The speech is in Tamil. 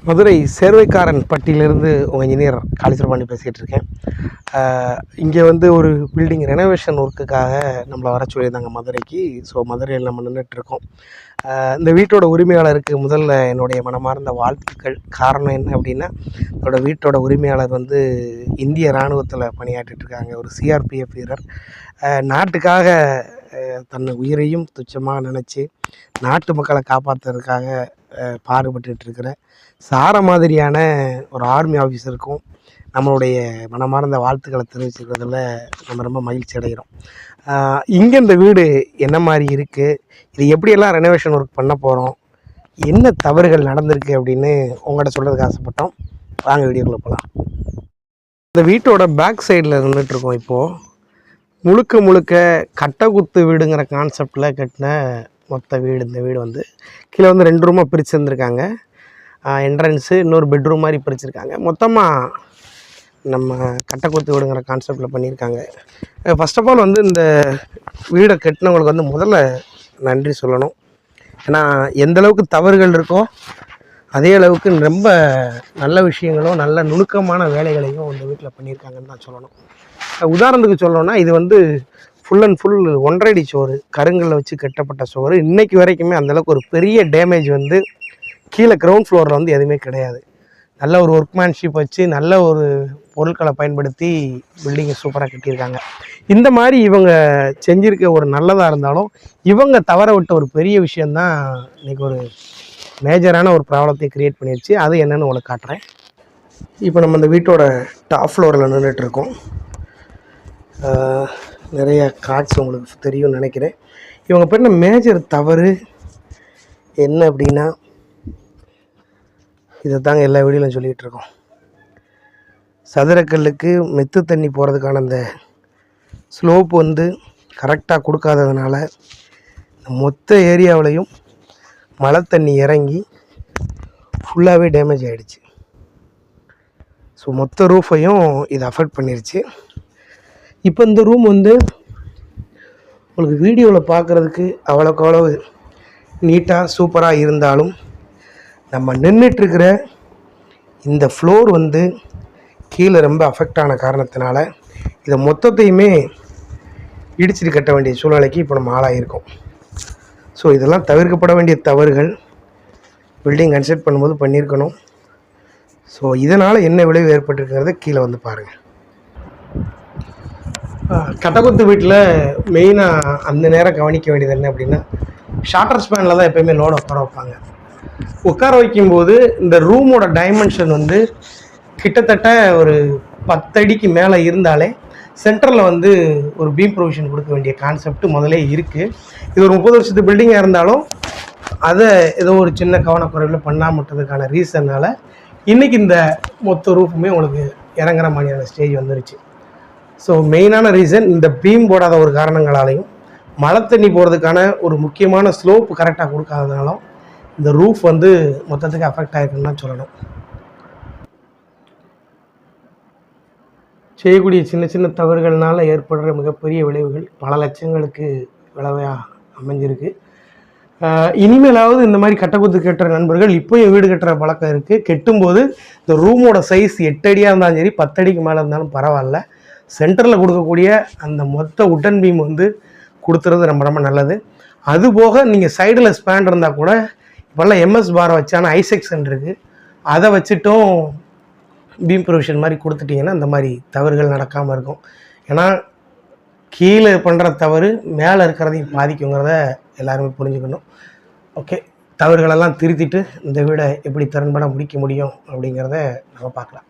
மதுரை சேர்வைக்காரன் பட்டியிலிருந்து உங்கள் இன்ஜினியர் காளிசுப்ரமணி பேசிகிட்டு இருக்கேன். இங்கே வந்து ஒரு பில்டிங் ரெனோவேஷன் ஒர்க்குக்காக நம்மளை வர சொல்லியிருந்தாங்க மதுரைக்கு. ஸோ மதுரையில் நம்ம நின்றுட்டுருக்கோம். இந்த வீட்டோட உரிமையாளருக்கு முதல்ல என்னுடைய மனமார்ந்த வாழ்த்துக்கள். காரணம் என்ன அப்படின்னா, என்னோடய வீட்டோட உரிமையாளர் வந்து இந்திய இராணுவத்தில் பணியாற்றிட்டுருக்காங்க. ஒரு சிஆர்பிஎஃப் வீரர். நாட்டுக்காக தன் உயிரையும் துச்சமாக நினச்சி நாட்டு மக்களை காப்பாற்றுறதுக்காக பாடுபட்டுருக்கிற சார மாதிரியான ஒரு ஆர்மி ஆஃபீஸருக்கும் நம்மளுடைய மனமார்ந்த வாழ்த்துக்களை தெரிவிச்சுக்கிறதுல நம்ம ரொம்ப மகிழ்ச்சி அடைகிறோம். இங்கே இந்த வீடு என்ன மாதிரி இருக்குது, இது எப்படியெல்லாம் ரெனோவேஷன் ஒர்க் பண்ண போகிறோம், என்ன தவறுகள் நடந்திருக்கு அப்படின்னு உங்கள்கிட்ட சொல்கிறதுக்கு ஆசைப்பட்டோம். வாங்க வீடியோக்குள்ளே போகலாம். இந்த வீட்டோட பேக் சைடில் நின்றுட்டுருக்கோம். இப்போது முழுக்க கட்டக்குத்து வீடுங்கிற கான்செப்டில் கட்டின மொத்த வீடு. இந்த வீடு வந்து கீழே வந்து 2 ரூமாக பிரிச்சுருந்துருக்காங்க. என்ட்ரன்ஸு, இன்னொரு பெட்ரூம் மாதிரி பிரிச்சுருக்காங்க. மொத்தமாக நம்ம கட்டக்குத்து வீடுங்கிற கான்செப்டில் பண்ணியிருக்காங்க. ஃபஸ்ட் ஆஃப் ஆல் வந்து இந்த வீடை கட்டினவங்களுக்கு வந்து முதல்ல நன்றி சொல்லணும். ஏன்னா எந்தளவுக்கு தவறுகள் இருக்கோ அதே அளவுக்கு ரொம்ப நல்ல விஷயங்களும் நல்ல நுணுக்கமான வேலைகளையும் இந்த வீட்டில் பண்ணியிருக்காங்கன்னு தான் சொல்லணும். உதாரணத்துக்கு சொல்லணும்னா, இது வந்து ஃபுல் அண்ட் ஃபுல் 1.5 அடி சோறு, கருங்கல்ல வச்சு கட்டப்பட்ட சோறு. இன்றைக்கி வரைக்குமே அந்தளவுக்கு ஒரு பெரிய டேமேஜ் வந்து கீழே கிரவுண்ட் ஃப்ளோரில் வந்து எதுவுமே கிடையாது. நல்ல ஒரு ஒர்க்மேன்ஷிப் வச்சு நல்ல ஒரு பொருட்களை பயன்படுத்தி பில்டிங்கை சூப்பராக கட்டியிருக்காங்க. இந்த மாதிரி இவங்க செஞ்சுருக்க ஒரு நல்லதாக இருந்தாலும் இவங்க தவற விட்ட ஒரு பெரிய விஷயந்தான் இன்றைக்கி ஒரு மேஜரான ஒரு ப்ராப்ளத்தை க்ரியேட் பண்ணிடுச்சு. அது என்னென்னு உங்களுக்கு காட்டுறேன். இப்போ நம்ம இந்த வீட்டோட டாப் ஃப்ளோரில் நின்றுட்டுருக்கோம். நிறைய கார்ட்ஸ் உங்களுக்கு தெரியும்னு நினைக்கிறேன். இவங்க பண்ண மேஜர் தவறு என்ன அப்படின்னா, இதை தாங்க எல்லா வீடியோலையும் சொல்லிகிட்ருக்கோம். சதுரக்கல்லுக்கு மெத்து தண்ணி போகிறதுக்கான அந்த ஸ்லோப் வந்து கரெக்டாக கொடுக்காததுனால மொத்த ஏரியாவிலையும் மழை தண்ணி இறங்கி ஃபுல்லாகவே டேமேஜ் ஆகிடுச்சு. ஸோ மொத்த ரூஃபையும் இது அஃபெக்ட் பண்ணிருச்சு. இப்போ இந்த ரூம் வந்து உங்களுக்கு வீடியோவில் பார்க்குறதுக்கு அவ்வளோக்கு நீட்டாக சூப்பராக இருந்தாலும் நம்ம நின்றுட்டுருக்கிற இந்த ஃப்ளோர் வந்து கீழே ரொம்ப அஃபெக்ட் ஆன காரணத்தினால இதை மொத்தத்தையுமே இடிச்சிட்டு கட்ட வேண்டிய சூழ்நிலைக்கு இப்போ நம்ம ஆளாகிருக்கோம். ஸோ இதெல்லாம் தவிர்க்கப்பட வேண்டிய தவறுகள் பில்டிங் கன்ஸ்ட்ரக்ட் பண்ணும்போது பண்ணியிருக்கணும். ஸோ இதனால் என்ன விளைவு ஏற்பட்டிருக்கிறத கீழே வந்து பாருங்கள். கட்டக்குத்து வீட்டில் மெயினாக அந்த நேரம் கவனிக்க வேண்டியது என்ன அப்படின்னா, ஷார்ட்டர் ஸ்பேனில் தான் எப்போயுமே லோடு உட்கார வைப்பாங்க. உட்கார வைக்கும்போது இந்த ரூமோட டைமென்ஷன் வந்து கிட்டத்தட்ட ஒரு 10 அடிக்கு மேலே இருந்தாலே சென்டரில் வந்து ஒரு பீம் ப்ரொவிஷன் கொடுக்க வேண்டிய கான்செப்ட் முதலே இருக்குது. இது ஒரு 30 வருஷத்து பில்டிங்காக இருந்தாலும் அதை ஏதோ ஒரு சின்ன கவனக்குறைவில் பண்ணாமட்டதுக்கான ரீசன்னால் இன்றைக்கி இந்த மொத்த ரூஃபுமே உங்களுக்கு இறங்குற மாதிரியான ஸ்டேஜ் வந்துருச்சு. ஸோ மெயினான ரீசன் இந்த பீம் போடாத ஒரு காரணங்களாலையும் மழை தண்ணி போகிறதுக்கான ஒரு முக்கியமான ஸ்லோப் கரெக்டாக கொடுக்காததுனாலும் இந்த ரூஃப் வந்து மொத்தத்துக்கு அஃபெக்ட் ஆகிருக்குன்னு தான் சொல்லணும். செய்யக்கூடிய சின்ன தவறுகள்னால ஏற்படுற மிகப்பெரிய விளைவுகள் பல லட்சங்களுக்கு விளைவாக அமைஞ்சிருக்கு. இனிமேலாவது இந்த மாதிரி கட்டக்குத்து கட்டுற நண்பர்கள் இப்போயும் வீடு கட்டுற பழக்கம் இருக்குது. கெட்டும்போது இந்த ரூமோட சைஸ் 8 அடியாக இருந்தாலும் சரி, 10 அடிக்கு மேலே இருந்தாலும் பரவாயில்ல, சென்டரில் கொடுக்கக்கூடிய அந்த மொத்த உட்டன் பீம் வந்து கொடுத்துறது ரொம்ப நல்லது. அதுபோக நீங்கள் சைடில் ஸ்பேண்ட் இருந்தால் கூட இப்போல்லாம் எம்எஸ் பாரை வச்சான ஐசெக்ஷன் இருக்குது, அதை வச்சுட்டும் பீம் ப்ரொவிஷன் மாதிரி கொடுத்துட்டிங்கன்னா இந்த மாதிரி தவறுகள் நடக்காமல் இருக்கும். ஏன்னா கீழே பண்ணுற தவறு மேலே இருக்கிறதையும் பாதிக்குங்கிறத எல்லாருமே புரிஞ்சுக்கணும். ஓகே, தவறுகளெல்லாம் திருத்திட்டு இந்த வீடை எப்படி திறன்பட முடிக்க முடியும் அப்படிங்கிறத நம்ம பார்க்கலாம்.